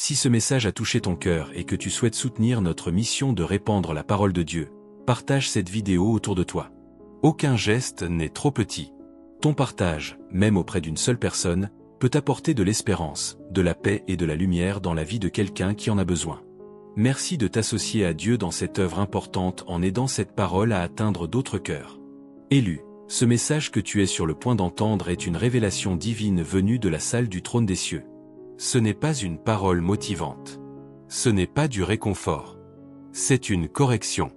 Si ce message a touché ton cœur et que tu souhaites soutenir notre mission de répandre la parole de Dieu, partage cette vidéo autour de toi. Aucun geste n'est trop petit. Ton partage, même auprès d'une seule personne, peut apporter de l'espérance, de la paix et de la lumière dans la vie de quelqu'un qui en a besoin. Merci de t'associer à Dieu dans cette œuvre importante en aidant cette parole à atteindre d'autres cœurs. Élu, ce message que tu es sur le point d'entendre est une révélation divine venue de la salle du trône des cieux. Ce n'est pas une parole motivante. Ce n'est pas du réconfort. C'est une correction.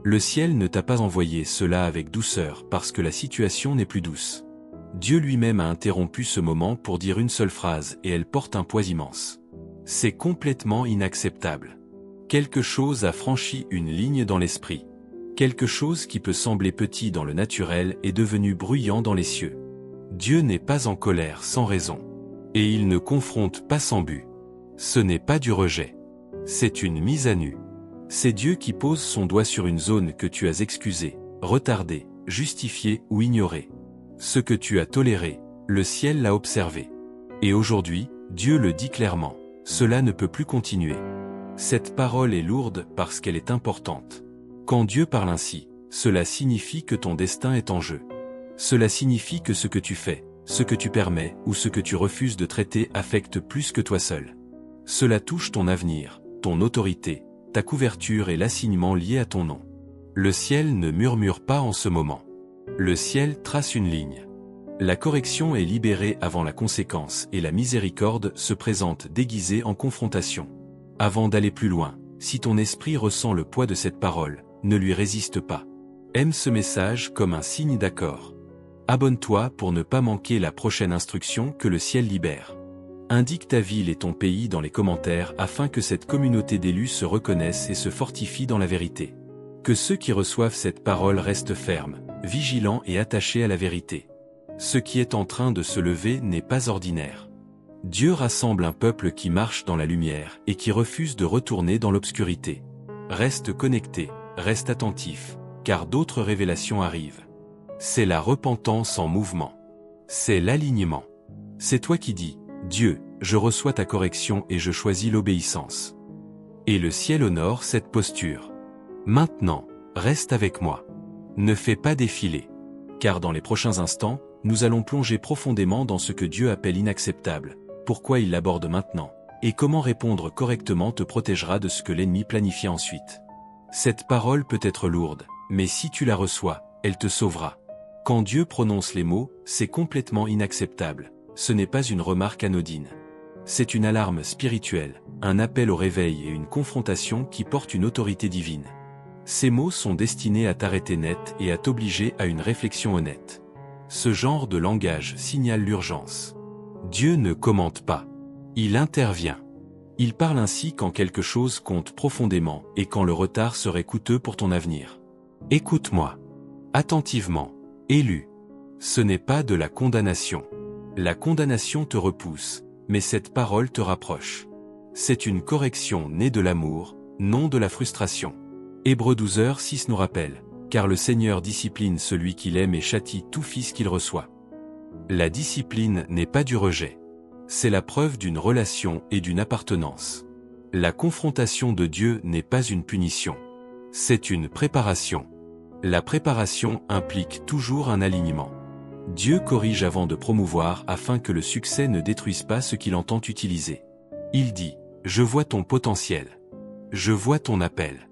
Le ciel ne t'a pas envoyé cela avec douceur parce que la situation n'est plus douce. Dieu lui-même a interrompu ce moment pour dire une seule phrase et elle porte un poids immense. C'est complètement inacceptable. Quelque chose a franchi une ligne dans l'esprit. Quelque chose qui peut sembler petit dans le naturel est devenu bruyant dans les cieux. Dieu n'est pas en colère sans raison. Et il ne confronte pas sans but. Ce n'est pas du rejet. C'est une mise à nu. C'est Dieu qui pose son doigt sur une zone que tu as excusée, retardée, justifiée ou ignorée. Ce que tu as toléré, le ciel l'a observé. Et aujourd'hui, Dieu le dit clairement, cela ne peut plus continuer. Cette parole est lourde parce qu'elle est importante. Quand Dieu parle ainsi, cela signifie que ton destin est en jeu. Cela signifie que ce que tu fais, ce que tu permets ou ce que tu refuses de traiter affecte plus que toi seul. Cela touche ton avenir, ton autorité, ta couverture et l'assignement lié à ton nom. Le ciel ne murmure pas en ce moment. Le ciel trace une ligne. La correction est libérée avant la conséquence et la miséricorde se présente déguisée en confrontation. Avant d'aller plus loin, si ton esprit ressent le poids de cette parole, ne lui résiste pas. Aime ce message comme un signe d'accord. Abonne-toi pour ne pas manquer la prochaine instruction que le ciel libère. Indique ta ville et ton pays dans les commentaires afin que cette communauté d'élus se reconnaisse et se fortifie dans la vérité. Que ceux qui reçoivent cette parole restent fermes, vigilants et attachés à la vérité. Ce qui est en train de se lever n'est pas ordinaire. Dieu rassemble un peuple qui marche dans la lumière et qui refuse de retourner dans l'obscurité. Reste connecté, reste attentif, car d'autres révélations arrivent. C'est la repentance en mouvement. C'est l'alignement. C'est toi qui dis, Dieu, je reçois ta correction et je choisis l'obéissance. Et le ciel honore cette posture. Maintenant, reste avec moi. Ne fais pas défiler. Car dans les prochains instants, nous allons plonger profondément dans ce que Dieu appelle inacceptable, pourquoi il l'aborde maintenant, et comment répondre correctement te protégera de ce que l'ennemi planifie ensuite. Cette parole peut être lourde, mais si tu la reçois, elle te sauvera. Quand Dieu prononce les mots, c'est complètement inacceptable. Ce n'est pas une remarque anodine. C'est une alarme spirituelle, un appel au réveil et une confrontation qui porte une autorité divine. Ces mots sont destinés à t'arrêter net et à t'obliger à une réflexion honnête. Ce genre de langage signale l'urgence. Dieu ne commente pas. Il intervient. Il parle ainsi quand quelque chose compte profondément et quand le retard serait coûteux pour ton avenir. Écoute-moi. Attentivement. Élu. Ce n'est pas de la condamnation. La condamnation te repousse, mais cette parole te rapproche. C'est une correction née de l'amour, non de la frustration. Hébreux 12h6 nous rappelle, car le Seigneur discipline celui qu'il aime et châtie tout fils qu'il reçoit. La discipline n'est pas du rejet. C'est la preuve d'une relation et d'une appartenance. La confrontation de Dieu n'est pas une punition. C'est une préparation. La préparation implique toujours un alignement. Dieu corrige avant de promouvoir afin que le succès ne détruise pas ce qu'il entend utiliser. Il dit, « Je vois ton potentiel. Je vois ton appel.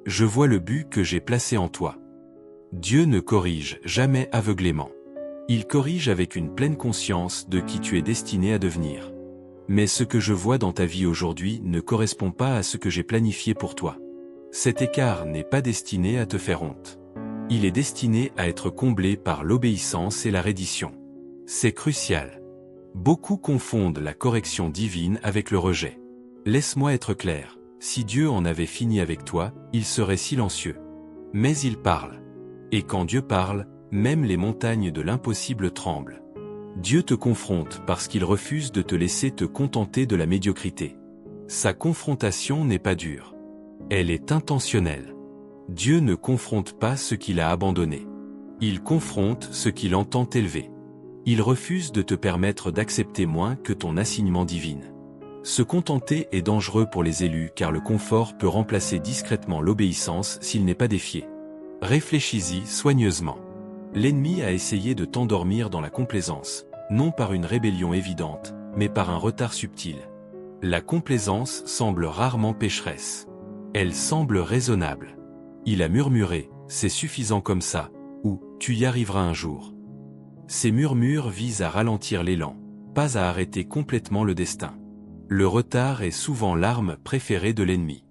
Je vois le but que j'ai placé en toi. » Dieu ne corrige jamais aveuglément. Il corrige avec une pleine conscience de qui tu es destiné à devenir. Mais ce que je vois dans ta vie aujourd'hui ne correspond pas à ce que j'ai planifié pour toi. Cet écart n'est pas destiné à te faire honte. Il est destiné à être comblé par l'obéissance et la reddition. C'est crucial. Beaucoup confondent la correction divine avec le rejet. Laisse-moi être clair, si Dieu en avait fini avec toi, il serait silencieux. Mais il parle. Et quand Dieu parle, même les montagnes de l'impossible tremblent. Dieu te confronte parce qu'il refuse de te laisser te contenter de la médiocrité. Sa confrontation n'est pas dure. Elle est intentionnelle. Dieu ne confronte pas ce qu'il a abandonné. Il confronte ce qu'il entend élever. Il refuse de te permettre d'accepter moins que ton assignement divin. Se contenter est dangereux pour les élus car le confort peut remplacer discrètement l'obéissance s'il n'est pas défié. Réfléchis-y soigneusement. L'ennemi a essayé de t'endormir dans la complaisance, non par une rébellion évidente, mais par un retard subtil. La complaisance semble rarement pécheresse. Elle semble raisonnable. Il a murmuré, c'est suffisant comme ça, ou tu y arriveras un jour. Ces murmures visent à ralentir l'élan, pas à arrêter complètement le destin. Le retard est souvent l'arme préférée de l'ennemi.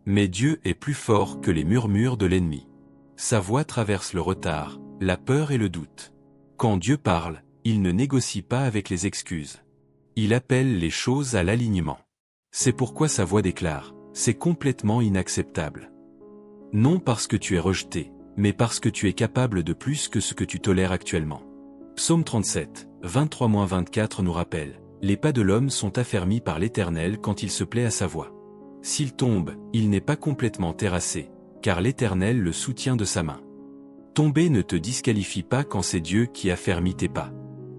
Mais Dieu est plus fort que les murmures de l'ennemi. Sa voix traverse le retard, la peur et le doute. Quand Dieu parle, il ne négocie pas avec les excuses. Il appelle les choses à l'alignement. C'est pourquoi sa voix déclare, c'est complètement inacceptable. Non parce que tu es rejeté, mais parce que tu es capable de plus que ce que tu tolères actuellement. Psaume 37, 23-24 nous rappelle, les pas de l'homme sont affermis par l'Éternel quand il se plaît à sa voix. S'il tombe, il n'est pas complètement terrassé, car l'Éternel le soutient de sa main. Tomber ne te disqualifie pas quand c'est Dieu qui affermit tes pas.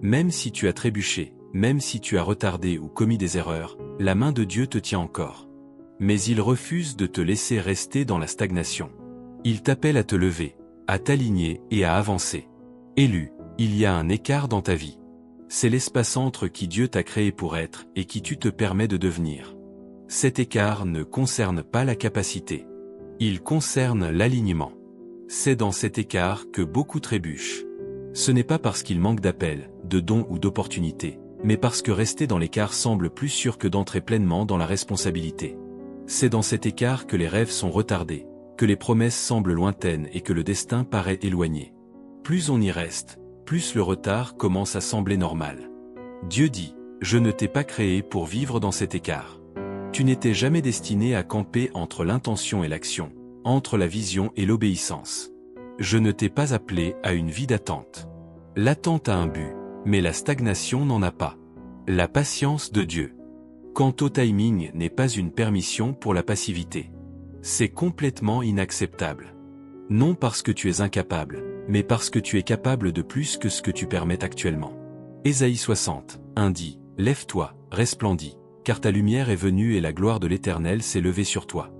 Même si tu as trébuché, même si tu as retardé ou commis des erreurs, la main de Dieu te tient encore. Mais il refuse de te laisser rester dans la stagnation. Il t'appelle à te lever, à t'aligner et à avancer. Élu, il y a un écart dans ta vie. C'est l'espace entre qui Dieu t'a créé pour être et qui tu te permets de devenir. Cet écart ne concerne pas la capacité. Il concerne l'alignement. C'est dans cet écart que beaucoup trébuchent. Ce n'est pas parce qu'il manque d'appel, de dons ou d'opportunités, mais parce que rester dans l'écart semble plus sûr que d'entrer pleinement dans la responsabilité. C'est dans cet écart que les rêves sont retardés, que les promesses semblent lointaines et que le destin paraît éloigné. Plus on y reste, plus le retard commence à sembler normal. Dieu dit, je ne t'ai pas créé pour vivre dans cet écart. Tu n'étais jamais destiné à camper entre l'intention et l'action, entre la vision et l'obéissance. Je ne t'ai pas appelé à une vie d'attente. L'attente a un but, mais la stagnation n'en a pas. La patience de Dieu. Quant au timing n'est pas une permission pour la passivité. C'est complètement inacceptable. Non parce que tu es incapable, mais parce que tu es capable de plus que ce que tu permets actuellement. Ésaïe 60, 1 dit, « Lève-toi, resplendis, car ta lumière est venue et la gloire de l'Éternel s'est levée sur toi. »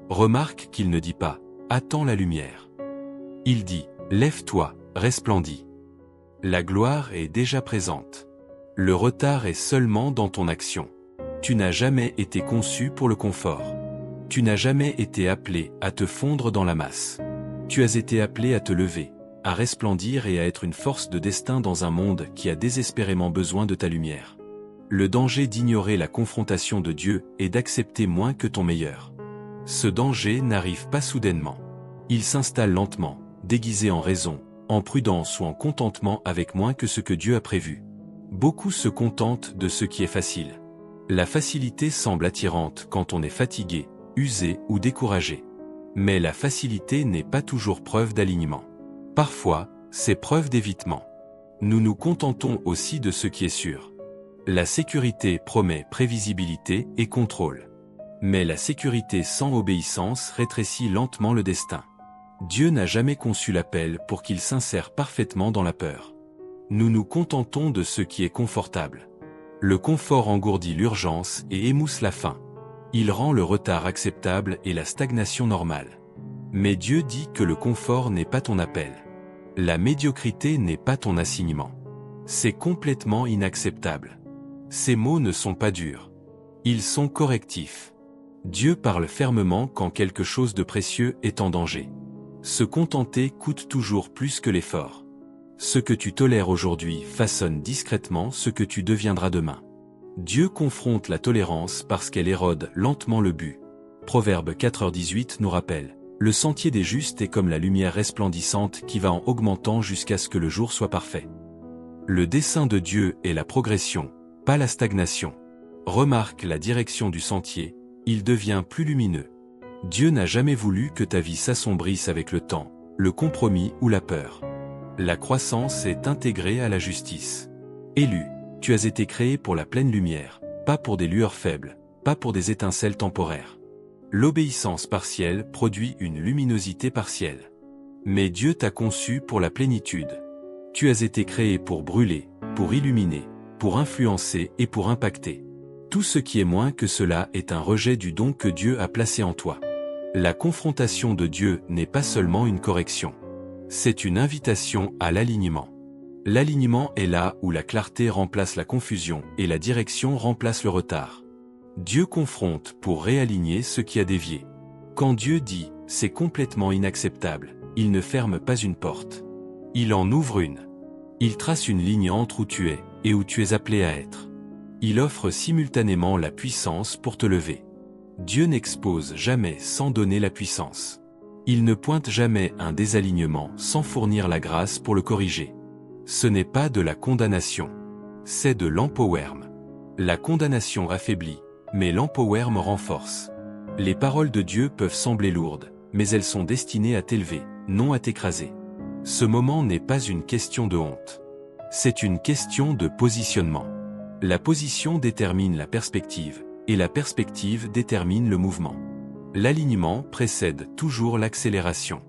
Remarque qu'il ne dit pas « Attends la lumière ». Il dit « Lève-toi, resplendis ». La gloire est déjà présente. Le retard est seulement dans ton action. Tu n'as jamais été conçu pour le confort. Tu n'as jamais été appelé à te fondre dans la masse. Tu as été appelé à te lever, à resplendir et à être une force de destin dans un monde qui a désespérément besoin de ta lumière. Le danger d'ignorer la confrontation de Dieu est d'accepter moins que ton meilleur. Ce danger n'arrive pas soudainement. Il s'installe lentement, déguisé en raison, en prudence ou en contentement avec moins que ce que Dieu a prévu. Beaucoup se contentent de ce qui est facile. La facilité semble attirante quand on est fatigué, usé ou découragé. Mais la facilité n'est pas toujours preuve d'alignement. Parfois, c'est preuve d'évitement. Nous nous contentons aussi de ce qui est sûr. La sécurité promet prévisibilité et contrôle. Mais la sécurité sans obéissance rétrécit lentement le destin. Dieu n'a jamais conçu l'appel pour qu'il s'insère parfaitement dans la peur. Nous nous contentons de ce qui est confortable. Le confort engourdit l'urgence et émousse la faim. Il rend le retard acceptable et la stagnation normale. Mais Dieu dit que le confort n'est pas ton appel. La médiocrité n'est pas ton assignement. C'est complètement inacceptable. Ces mots ne sont pas durs. Ils sont correctifs. Dieu parle fermement quand quelque chose de précieux est en danger. Se contenter coûte toujours plus que l'effort. Ce que tu tolères aujourd'hui façonne discrètement ce que tu deviendras demain. Dieu confronte la tolérance parce qu'elle érode lentement le but. Proverbe 4h18 nous rappelle, « Le sentier des justes est comme la lumière resplendissante qui va en augmentant jusqu'à ce que le jour soit parfait. » Le dessein de Dieu est la progression, pas la stagnation. Remarque la direction du sentier, il devient plus lumineux. Dieu n'a jamais voulu que ta vie s'assombrisse avec le temps, le compromis ou la peur. La croissance est intégrée à la justice. Élu, tu as été créé pour la pleine lumière, pas pour des lueurs faibles, pas pour des étincelles temporaires. L'obéissance partielle produit une luminosité partielle. Mais Dieu t'a conçu pour la plénitude. Tu as été créé pour brûler, pour illuminer, pour influencer et pour impacter. Tout ce qui est moins que cela est un rejet du don que Dieu a placé en toi. La confrontation de Dieu n'est pas seulement une correction. C'est une invitation à l'alignement. L'alignement est là où la clarté remplace la confusion et la direction remplace le retard. Dieu confronte pour réaligner ce qui a dévié. Quand Dieu dit « c'est complètement inacceptable », il ne ferme pas une porte. Il en ouvre une. Il trace une ligne entre où tu es et où tu es appelé à être. Il offre simultanément la puissance pour te lever. Dieu n'expose jamais sans donner la puissance. Il ne pointe jamais un désalignement sans fournir la grâce pour le corriger. Ce n'est pas de la condamnation. C'est de l'empowerm. La condamnation affaiblit, mais l'empowerm renforce. Les paroles de Dieu peuvent sembler lourdes, mais elles sont destinées à t'élever, non à t'écraser. Ce moment n'est pas une question de honte. C'est une question de positionnement. La position détermine la perspective, et la perspective détermine le mouvement. L'alignement précède toujours l'accélération.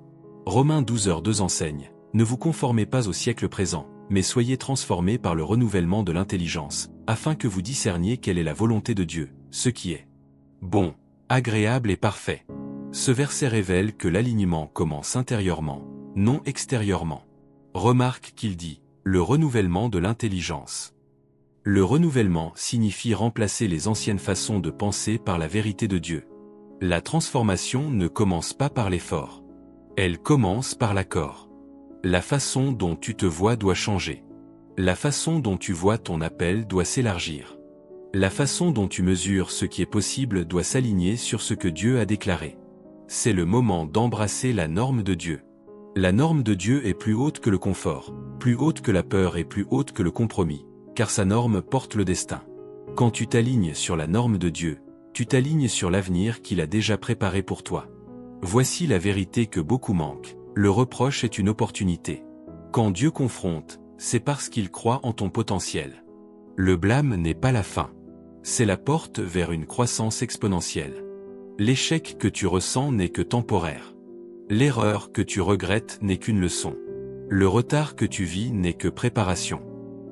Romains 12h2 enseigne, « Ne vous conformez pas au siècle présent, mais soyez transformés par le renouvellement de l'intelligence, afin que vous discerniez quelle est la volonté de Dieu, ce qui est bon, agréable et parfait. » Ce verset révèle que l'alignement commence intérieurement, non extérieurement. Remarque qu'il dit « le renouvellement de l'intelligence ». Le renouvellement signifie remplacer les anciennes façons de penser par la vérité de Dieu. La transformation ne commence pas par l'effort. Elle commence par l'accord. La façon dont tu te vois doit changer. La façon dont tu vois ton appel doit s'élargir. La façon dont tu mesures ce qui est possible doit s'aligner sur ce que Dieu a déclaré. C'est le moment d'embrasser la norme de Dieu. La norme de Dieu est plus haute que le confort, plus haute que la peur et plus haute que le compromis, car sa norme porte le destin. Quand tu t'alignes sur la norme de Dieu, tu t'alignes sur l'avenir qu'il a déjà préparé pour toi. Voici la vérité que beaucoup manquent. Le reproche est une opportunité. Quand Dieu confronte, c'est parce qu'il croit en ton potentiel. Le blâme n'est pas la fin. C'est la porte vers une croissance exponentielle. L'échec que tu ressens n'est que temporaire. L'erreur que tu regrettes n'est qu'une leçon. Le retard que tu vis n'est que préparation.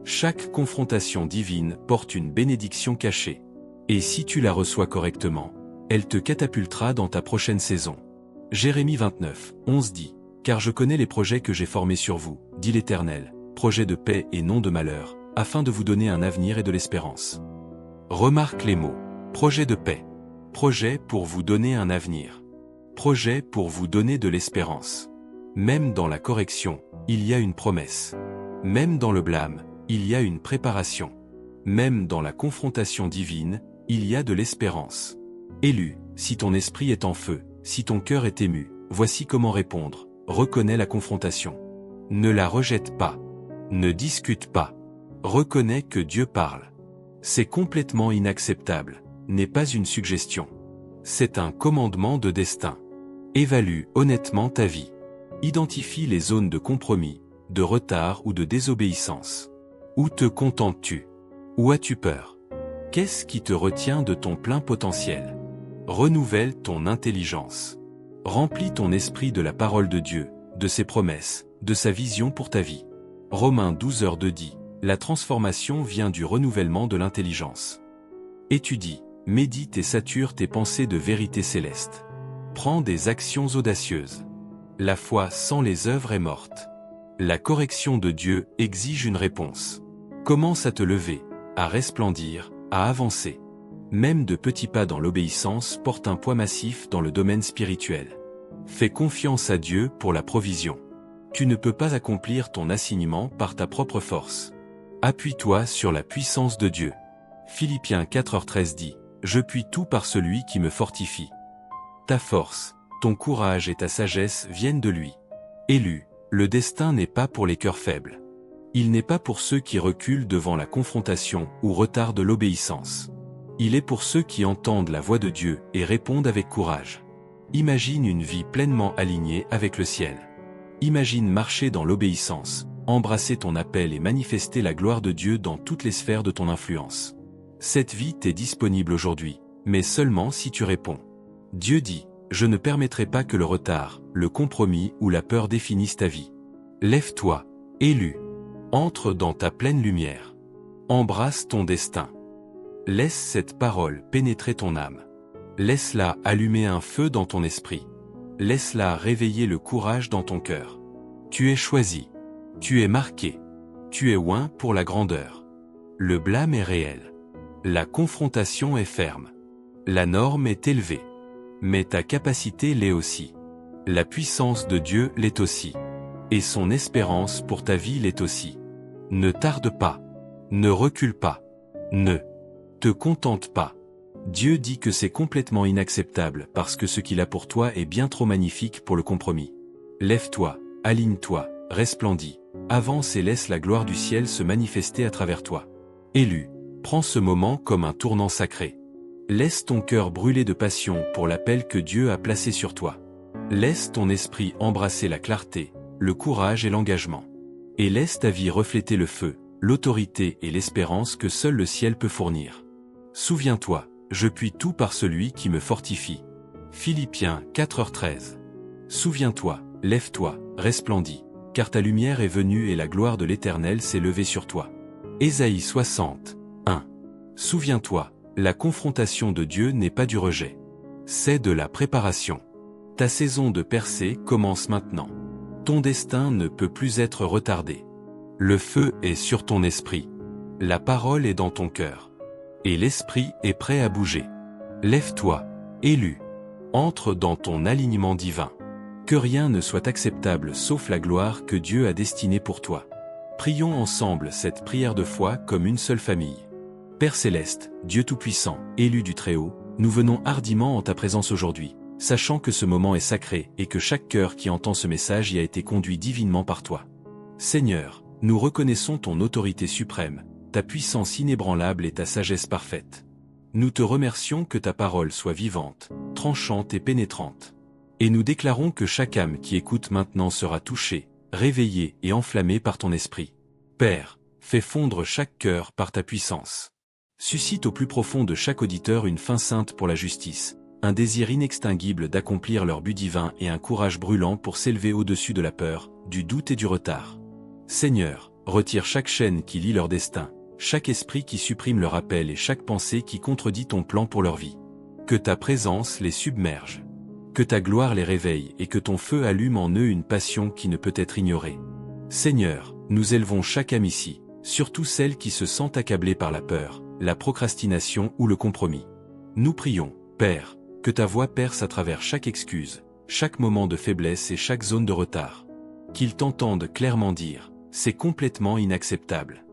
Chaque confrontation divine porte une bénédiction cachée. Et si tu la reçois correctement, elle te catapultera dans ta prochaine saison. Jérémie 29:11 dit « Car je connais les projets que j'ai formés sur vous, dit l'Éternel, projets de paix et non de malheur, afin de vous donner un avenir et de l'espérance. » Remarque les mots. Projet de paix. Projet pour vous donner un avenir. Projet pour vous donner de l'espérance. Même dans la correction, il y a une promesse. Même dans le blâme, il y a une préparation. Même dans la confrontation divine, il y a de l'espérance. Élu, si ton esprit est en feu, si ton cœur est ému, voici comment répondre. Reconnais la confrontation. Ne la rejette pas. Ne discute pas. Reconnais que Dieu parle. C'est complètement inacceptable, n'est pas une suggestion. C'est un commandement de destin. Évalue honnêtement ta vie. Identifie les zones de compromis, de retard ou de désobéissance. Où te contentes-tu? Où as-tu peur? Qu'est-ce qui te retient de ton plein potentiel? Renouvelle ton intelligence. Remplis ton esprit de la parole de Dieu, de ses promesses, de sa vision pour ta vie. Romains 12h2 dit, la transformation vient du renouvellement de l'intelligence. Étudie, médite et sature tes pensées de vérité céleste. Prends des actions audacieuses. La foi sans les œuvres est morte. La correction de Dieu exige une réponse. Commence à te lever, à resplendir, à avancer. Même de petits pas dans l'obéissance portent un poids massif dans le domaine spirituel. Fais confiance à Dieu pour la provision. Tu ne peux pas accomplir ton assignement par ta propre force. Appuie-toi sur la puissance de Dieu. Philippiens 4h13 dit, « Je puis tout par celui qui me fortifie. » Ta force, ton courage et ta sagesse viennent de lui. Élu, le destin n'est pas pour les cœurs faibles. Il n'est pas pour ceux qui reculent devant la confrontation ou retardent l'obéissance. Il est pour ceux qui entendent la voix de Dieu et répondent avec courage. Imagine une vie pleinement alignée avec le ciel. Imagine marcher dans l'obéissance, embrasser ton appel et manifester la gloire de Dieu dans toutes les sphères de ton influence. Cette vie t'est disponible aujourd'hui, mais seulement si tu réponds. Dieu dit, « Je ne permettrai pas que le retard, le compromis ou la peur définissent ta vie. Lève-toi, élu. Entre dans ta pleine lumière. Embrasse ton destin. » Laisse cette parole pénétrer ton âme. Laisse-la allumer un feu dans ton esprit. Laisse-la réveiller le courage dans ton cœur. Tu es choisi. Tu es marqué. Tu es oint pour la grandeur. Le blâme est réel. La confrontation est ferme. La norme est élevée. Mais ta capacité l'est aussi. La puissance de Dieu l'est aussi. Et son espérance pour ta vie l'est aussi. Ne tarde pas. Ne recule pas. Ne te contente pas. Dieu dit que c'est complètement inacceptable parce que ce qu'il a pour toi est bien trop magnifique pour le compromis. Lève-toi, aligne-toi, resplendis, avance et laisse la gloire du ciel se manifester à travers toi. Élu, prends ce moment comme un tournant sacré. Laisse ton cœur brûler de passion pour l'appel que Dieu a placé sur toi. Laisse ton esprit embrasser la clarté, le courage et l'engagement. Et laisse ta vie refléter le feu, l'autorité et l'espérance que seul le ciel peut fournir. Souviens-toi, je puis tout par celui qui me fortifie. Philippiens 4h13. Souviens-toi, lève-toi, resplendis, car ta lumière est venue et la gloire de l'Éternel s'est levée sur toi. Ésaïe 60, 1. Souviens-toi, la confrontation de Dieu n'est pas du rejet. C'est de la préparation. Ta saison de percée commence maintenant. Ton destin ne peut plus être retardé. Le feu est sur ton esprit. La parole est dans ton cœur. Et l'esprit est prêt à bouger. Lève-toi, élu. Entre dans ton alignement divin. Que rien ne soit acceptable sauf la gloire que Dieu a destinée pour toi. Prions ensemble cette prière de foi comme une seule famille. Père céleste, Dieu tout-puissant, élu du Très-Haut, nous venons hardiment en ta présence aujourd'hui, sachant que ce moment est sacré et que chaque cœur qui entend ce message y a été conduit divinement par toi. Seigneur, nous reconnaissons ton autorité suprême, ta puissance inébranlable et ta sagesse parfaite. Nous te remercions que ta parole soit vivante, tranchante et pénétrante. Et nous déclarons que chaque âme qui écoute maintenant sera touchée, réveillée et enflammée par ton esprit. Père, fais fondre chaque cœur par ta puissance. Suscite au plus profond de chaque auditeur une faim sainte pour la justice, un désir inextinguible d'accomplir leur but divin et un courage brûlant pour s'élever au-dessus de la peur, du doute et du retard. Seigneur, retire chaque chaîne qui lie leur destin, chaque esprit qui supprime leur appel et chaque pensée qui contredit ton plan pour leur vie. Que ta présence les submerge. Que ta gloire les réveille et que ton feu allume en eux une passion qui ne peut être ignorée. Seigneur, nous élevons chaque âme ici, surtout celle qui se sent accablée par la peur, la procrastination ou le compromis. Nous prions, Père, que ta voix perce à travers chaque excuse, chaque moment de faiblesse et chaque zone de retard. Qu'ils t'entendent clairement dire, c'est complètement inacceptable.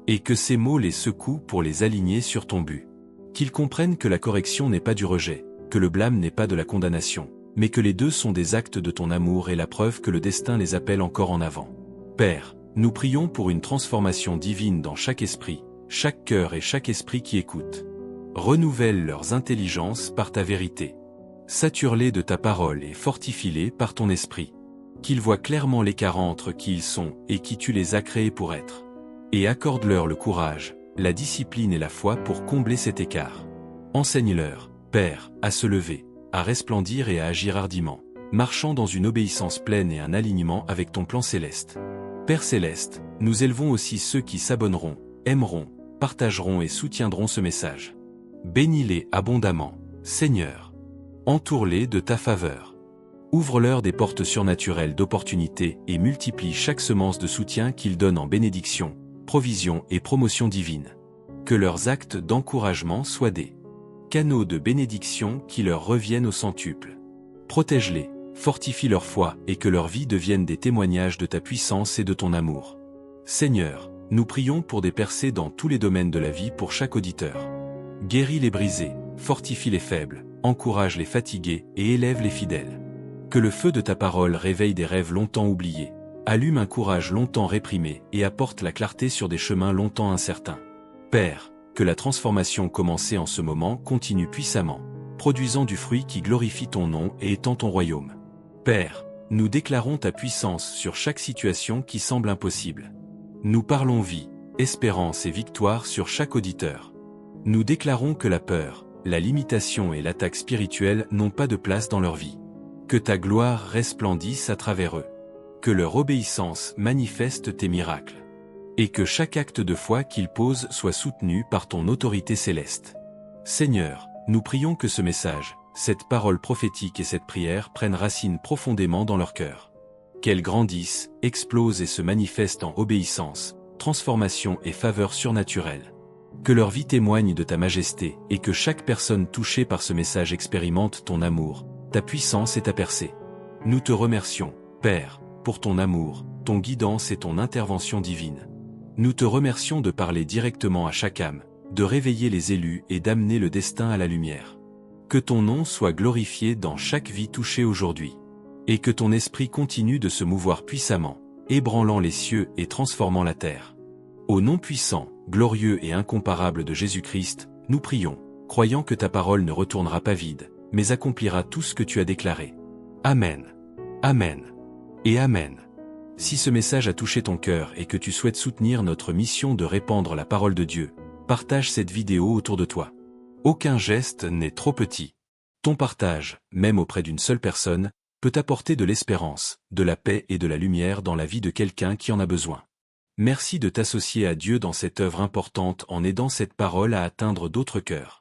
Et que ces mots les secouent pour les aligner sur ton but. Qu'ils comprennent que la correction n'est pas du rejet, que le blâme n'est pas de la condamnation, mais que les deux sont des actes de ton amour et la preuve que le destin les appelle encore en avant. Père, nous prions pour une transformation divine dans chaque esprit, chaque cœur et chaque esprit qui écoute. Renouvelle leurs intelligences par ta vérité. Sature-les de ta parole et fortifie-les par ton esprit. Qu'ils voient clairement l'écart entre qui ils sont et qui tu les as créés pour être. Et accorde-leur le courage, la discipline et la foi pour combler cet écart. Enseigne-leur, Père, à se lever, à resplendir et à agir hardiment, marchant dans une obéissance pleine et un alignement avec ton plan céleste. Père céleste, nous élevons aussi ceux qui s'abonneront, aimeront, partageront et soutiendront ce message. Bénis-les abondamment, Seigneur. Entoure-les de ta faveur. Ouvre-leur des portes surnaturelles d'opportunités et multiplie chaque semence de soutien qu'ils donnent en bénédiction, provision et promotion divine. Que leurs actes d'encouragement soient des canaux de bénédiction qui leur reviennent au centuple. Protège-les, fortifie leur foi et que leur vie devienne des témoignages de ta puissance et de ton amour. Seigneur, nous prions pour des percées dans tous les domaines de la vie pour chaque auditeur. Guéris les brisés, fortifie les faibles, encourage les fatigués et élève les fidèles. Que le feu de ta parole réveille des rêves longtemps oubliés, allume un courage longtemps réprimé et apporte la clarté sur des chemins longtemps incertains. Père, que la transformation commencée en ce moment continue puissamment, produisant du fruit qui glorifie ton nom et étend ton royaume. Père, nous déclarons ta puissance sur chaque situation qui semble impossible. Nous parlons vie, espérance et victoire sur chaque auditeur. Nous déclarons que la peur, la limitation et l'attaque spirituelle n'ont pas de place dans leur vie. Que ta gloire resplendisse à travers eux. Que leur obéissance manifeste tes miracles. et que chaque acte de foi qu'il pose soit soutenu par ton autorité céleste. Seigneur, nous prions que ce message, cette parole prophétique et cette prière prennent racine profondément dans leur cœur. Qu'elles grandissent, explosent et se manifestent en obéissance, transformation et faveur surnaturelle. Que leur vie témoigne de ta majesté et que chaque personne touchée par ce message expérimente ton amour, ta puissance et ta percée. Nous te remercions, Père, pour ton amour, ton guidance et ton intervention divine. Nous te remercions de parler directement à chaque âme, de réveiller les élus et d'amener le destin à la lumière. Que ton nom soit glorifié dans chaque vie touchée aujourd'hui. Et que ton esprit continue de se mouvoir puissamment, ébranlant les cieux et transformant la terre. Au nom puissant, glorieux et incomparable de Jésus-Christ, nous prions, croyant que ta parole ne retournera pas vide, mais accomplira tout ce que tu as déclaré. Amen. Amen. Et Amen. Si ce message a touché ton cœur et que tu souhaites soutenir notre mission de répandre la parole de Dieu, partage cette vidéo autour de toi. Aucun geste n'est trop petit. Ton partage, même auprès d'une seule personne, peut apporter de l'espérance, de la paix et de la lumière dans la vie de quelqu'un qui en a besoin. Merci de t'associer à Dieu dans cette œuvre importante en aidant cette parole à atteindre d'autres cœurs.